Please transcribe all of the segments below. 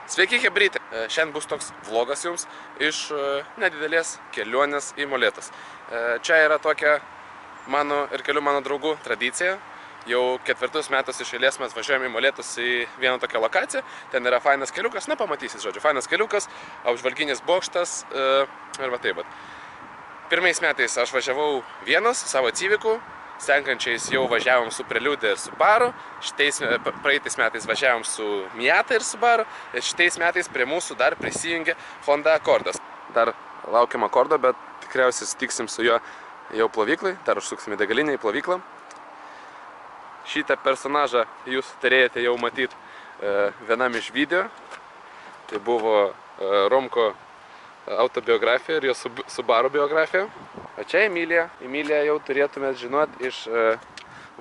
Sveiki, hebrytė. Šiandien bus toks vlogas jums iš nedidelės kelionės į Molėtus. Čia yra tokia mano ir kelių mano draugų tradicija. Jau 4 metus iš eilės mes važiuojame į Molėtus į vieną tokią lokaciją. Ten yra fainas keliukas, na pamatysit, žodžiu, fainas keliukas, apžvalginis bokštas ir va taip. Pirmais metais aš važiavau vienas savo Civicu. Senkančiais jau važiavom su Prelude ir Subaru, praeitais metais važiavom su Miata ir Subaru, ir šitais metais prie mūsų dar prisijungė Honda Accordas. Dar laukiam Accordo, bet tikriausiai sutiksim su juo jau plovyklai, dar užsuksim į degalinę į plovyklą. Šitą personažą jūs turėjote jau matyti vienam iš video, tai buvo Romko autobiografija ir jo Subaru biografija. O čia Emilija. Emiliją jau turėtumėt žinot iš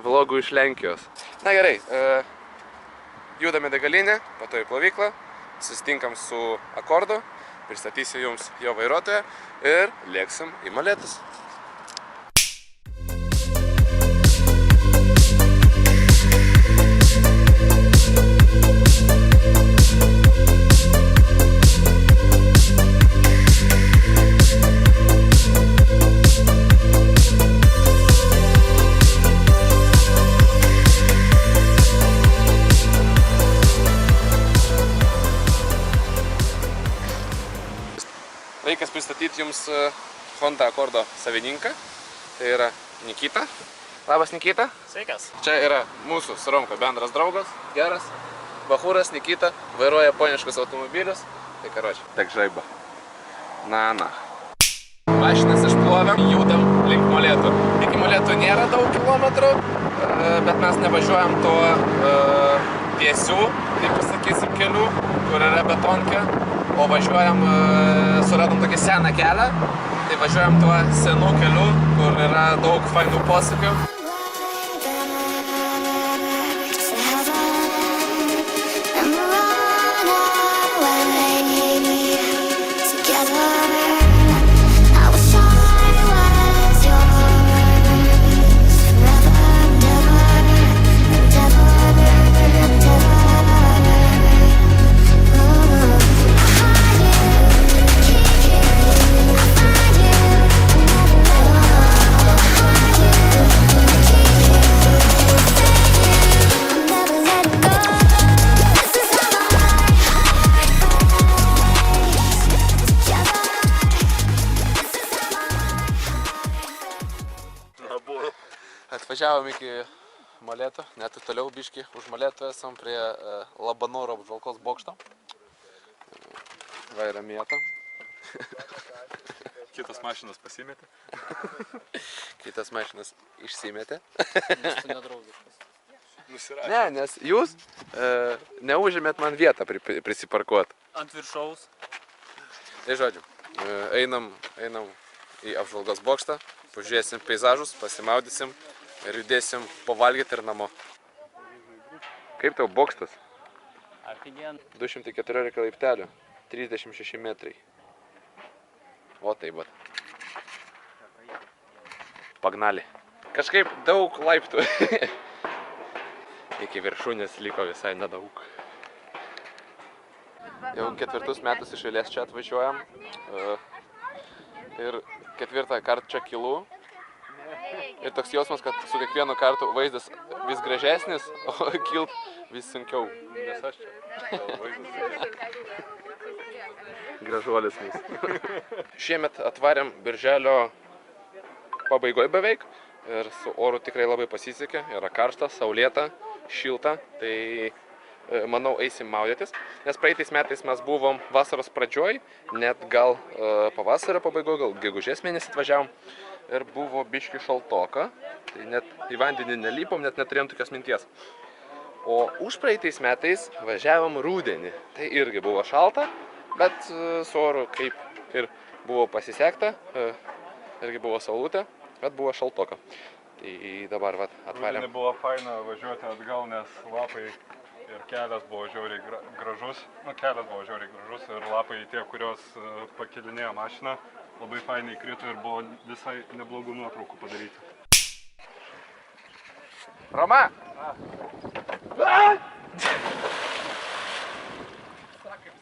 vlogų iš Lenkijos. Na gerai, judame degalinę, po to į plovyklą, susitinkam su Accordu, pristatysiu jums jo vairuotoją ir lėksim į Molėtus. Reikia pristatyti jums Honda Accordo savininką, tai yra Nikita. Labas, Nikita. Sveikas. Čia yra mūsų su Romko bendras draugas, geras. Bachūras Nikita, vairuoja japoniškus automobilius. Tai karočią, tek žaiba. Na. Mašinas išplovėm, judam link Molėtų. Iki Molėtų nėra daug kilometrų, bet mes nevažiuojam tuo tiesių, taip pasakysim, kelių, kur yra betonkė. O važiuojam, suradom tokį seną kelią, tai važiuojam tuo senų keliu, kur yra daug fainų posūkių. Atvažiavom iki Molėtų, net toliau biškį už Molėtų esam prie Labanoro apžvalgos bokšto. Va yra Miata. Kitas mašinas pasimetė. Kitas mašinas išsimetė. Nes tu nedraugiškas. Nusirašė. Ne, nes jūs neužėmėt man vietą prisiparkuot. Ant viršaus. Tai žodžiu, einam į apžvalgos bokštą, pažiūrėsim peizažus, pasimaudysim ir judėsim pavalgyti ir namo. Kaip tau bokštas? Afigen. 214 laiptelių, 36 metrai. O taip pat. Pagnali. Kažkaip daug laiptų. Iki viršūnės liko visai nedaug. Jau 4 metus iš eilės čia atvažiuojam. Ir 4 kartą čia kilu. Ir toks jausmas, kad su kiekvienu kartu vaizdas vis gražesnis, o kilt vis sunkiau. Nes aš čia. Gražuolis mūsų. Šiemet atvarėm birželio pabaigoje beveik. Ir su oru tikrai labai pasisekė. Yra karšta, saulėta, šilta. Tai manau eisim maudytis. Nes praeitais metais mes buvom vasaros pradžioj, net gal pavasario pabaigoje, gal gegužės mėnesį atvažiavom. Ir buvo biški šaltoka, tai net į vandenį nelypom, net neturėjom tokios minties. O už praeitais metais važiavom rudenį. Tai irgi buvo šalta, bet su oru kaip ir buvo pasisekta, irgi buvo saulutė, bet buvo šaltoka. Tai dabar atvarėm. Rudenį buvo faina važiuoti atgal, nes lapai ir kelias buvo žiauriai gražus. Kelias buvo žiauriai gražus ir lapai tie, kurios pakelinėjo mašiną, labai fainai krito ir buvo visai neblogų nuotraukų padaryti. Roma!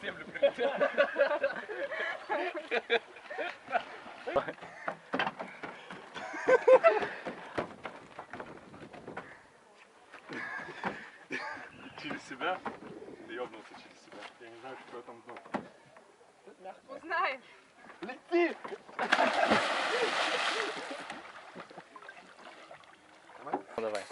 stėblių Через себя? Ты ёбнулся через себя. Я не знаю, что я там знал. Узнаешь. Лети! Ну, давай.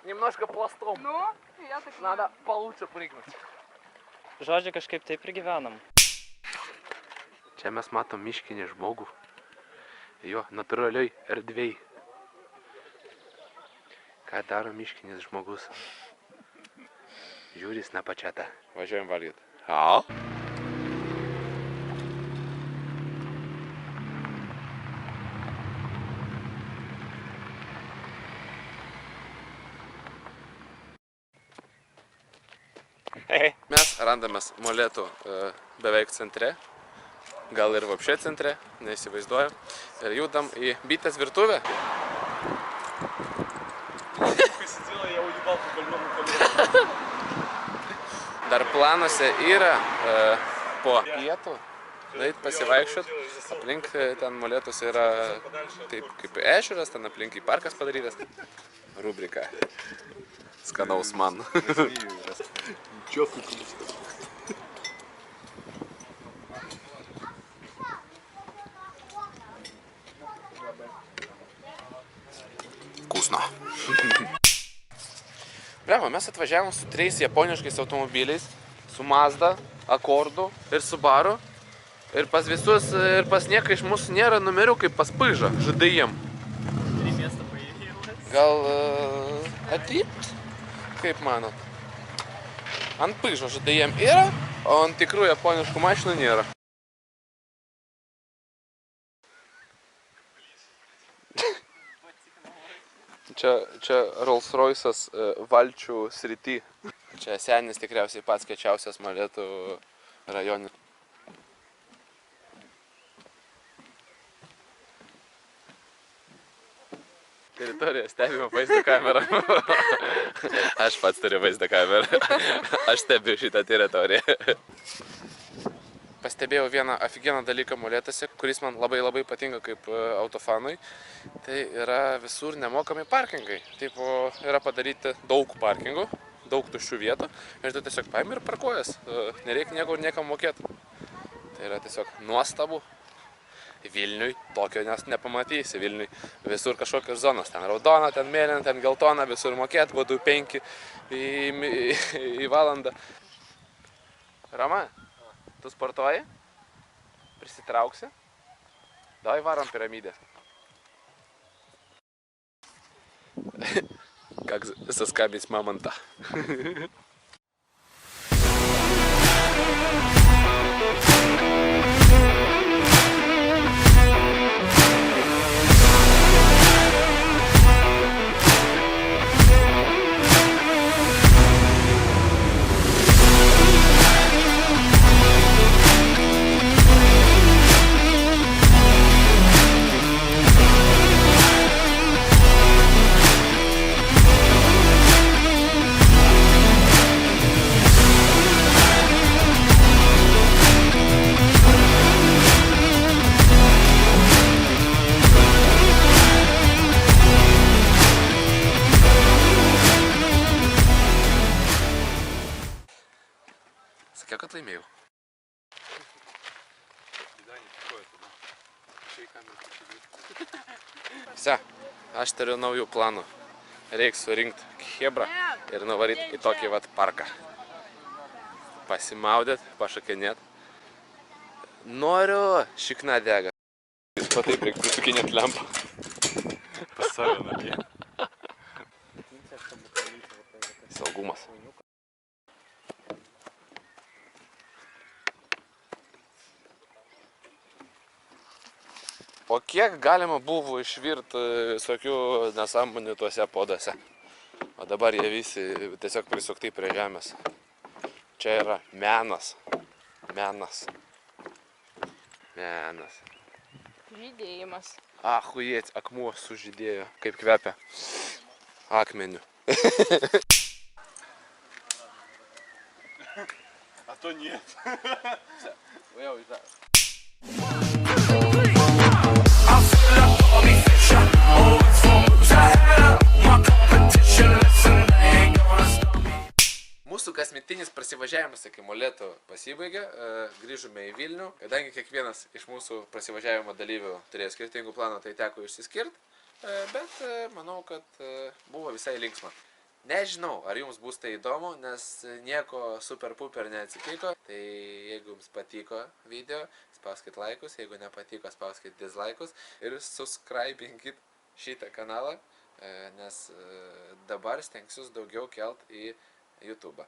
Немножко пластом. Ну, я так Надо получше прыгнуть. Žodžiu, kažkaip taip ir gyvenam. Čia mes matom miškinį žmogų. Jo, natūraliai erdvėj. Ką daro miškinis žmogus? Žiūri snapačiatą. Važiuojam valgyt. Au. Mes randamės Molėtų beveik centre, gal ir vapšė centre, neįsivaizduoju, ir judam į bitės virtuvę. Dar planuose yra po pietų nueit pasivaikščiot, aplink ten Molėtus yra taip kaip ežeras, ten aplink į parkas padarytas. Rubrika skanaus man. Vkusno. Bravo, mes atvažiavom su 3 japoniškais automobiliais, su Mazda, Akordu ir Subaru. Ir pas visus, ir pas nieką iš mūsų nėra numerių kaip pas Paižą, žadėjim. Gal atimt? Kaip manot? Ant Paižo žadėjim yra, o ant tikrų japoniškų mašinų nėra. Čia Rolls Royce'as valčių srity. Čia senis tikriausiai pats kiečiausias Molėtų rajonis. Teritorija stebima vaizdo kamerą. Aš pats turiu vaizdo kamerą. Aš stebiu šitą teritoriją. Pastebėjau vieną aфиgeną dalyką Molėtuose, kuris man labai patinka kaip autofanui. Tai yra visur nemokami parkingai. Taip, yra padaryti daug parkingų, daug tuščių vietų. Ir tu tiesiog paimi ir parkuojas. Nereikia niekur niekam mokėti. Tai yra tiesiog nuostabu. Vilniui tokio nes nepamatysi. Vilniui visur kažkokios zonos. Ten raudona, ten mėlyna, ten geltona, visur mokėt, vadų 5 į valandą. Rama, tu sportuoji? Prisitrauksi? Davai varom piramidę. Как заскамить мамонта. Sakiau, kad laimėjau. Vse, aš turiu naujų planų. Reiks surinkti chebrą ir nuvaryti į tokį vat parką. Pasimaudėt, pašakinėt. Noriu šikna dega. O taip reikia prisukinėt lempą. Pas save namie. Saugumas. O kiek galima buvo išvirti visokių nesąmonių tuose poduose. O dabar jie visi tiesiog prisukti prie žemės. Čia yra menas. Menas. Menas. Žydėjimas. Ahujėt, akmuo sužydėjo. Kaip kvepia. Akmeniu. A to нет. Jau, žinai. Mūsų kasmetinis prasivažiavimas iki Molėtų pasibaigė, grįžome į Vilnių. Kadangi kiekvienas iš mūsų prasivažiavimo dalyvių turėjo skirtingų planų, tai teko išsiskirti, bet manau, kad buvo visai linksma. Nežinau, ar jums bus tai įdomu, nes nieko super puper neatsitiko. Tai jeigu jums patiko video, spauskit laikus, jeigu nepatiko, spauskit dislaikus ir subscribinkit šitą kanalą, nes dabar stengsiuos daugiau kelt į YouTube.